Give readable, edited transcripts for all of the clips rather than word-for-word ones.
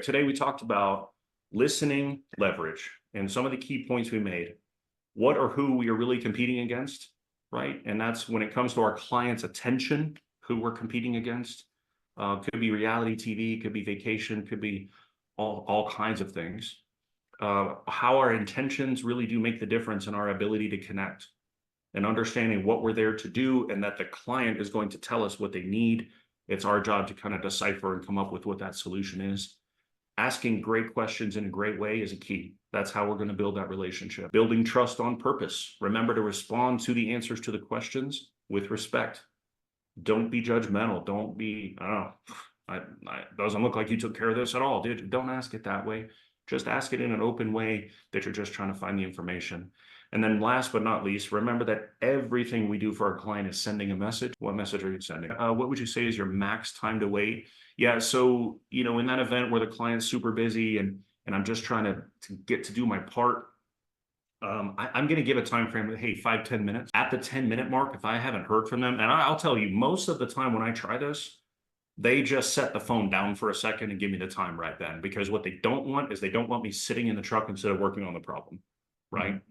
Today we talked about listening leverage and some of the key points we made. What or who we are really competing against, right? And that's when it comes to our clients' attention, who we're competing against. Could be reality TV, could be vacation, could be all kinds of things. How our intentions really do make the difference in our ability to connect and understanding what we're there to do and that the client is going to tell us what they need. It's our job to kind of decipher and come up with what that solution is. Asking great questions in a great way is a key. That's how we're going to build that relationship. Building trust on purpose. Remember to respond to the answers to the questions with respect. Don't be judgmental. Don't be, doesn't look like you took care of this at all, dude. Don't ask it that way. Just ask it in an open way that you're just trying to find the information. And then last but not least, remember that everything we do for our client is sending a message. What message are you sending? What would you say is your max time to wait? Yeah, so, in that event where the client's super busy and I'm just trying to get to do my part, I'm going to give a time frame of, hey, 5-10 minutes. At the 10-minute mark, if I haven't heard from them, and I'll tell you, most of the time when I try this, they just set the phone down for a second and give me the time right then, because what they don't want is they don't want me sitting in the truck instead of working on the problem, right? Mm-hmm.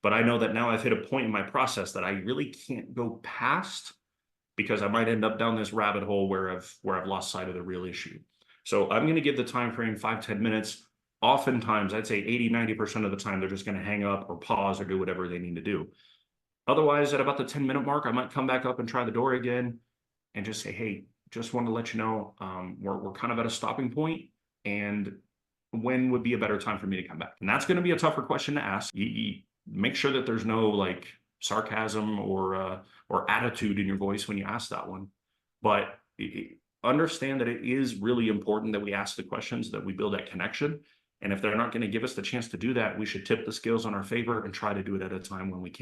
But I know that now I've hit a point in my process that I really can't go past, because I might end up down this rabbit hole where I've lost sight of the real issue. So I'm going to give the time frame 5-10 minutes. Oftentimes, I'd say 80-90% of the time, they're just going to hang up or pause or do whatever they need to do. Otherwise, at about the 10-minute mark, I might come back up and try the door again and just say, hey, just want to let you know we're kind of at a stopping point, and when would be a better time for me to come back? And that's going to be a tougher question to ask. You make sure that there's no like sarcasm or attitude in your voice when you ask that one. But understand that it is really important that we ask the questions, that we build that connection. And if they're not going to give us the chance to do that, we should tip the scales on our favor and try to do it at a time when we can.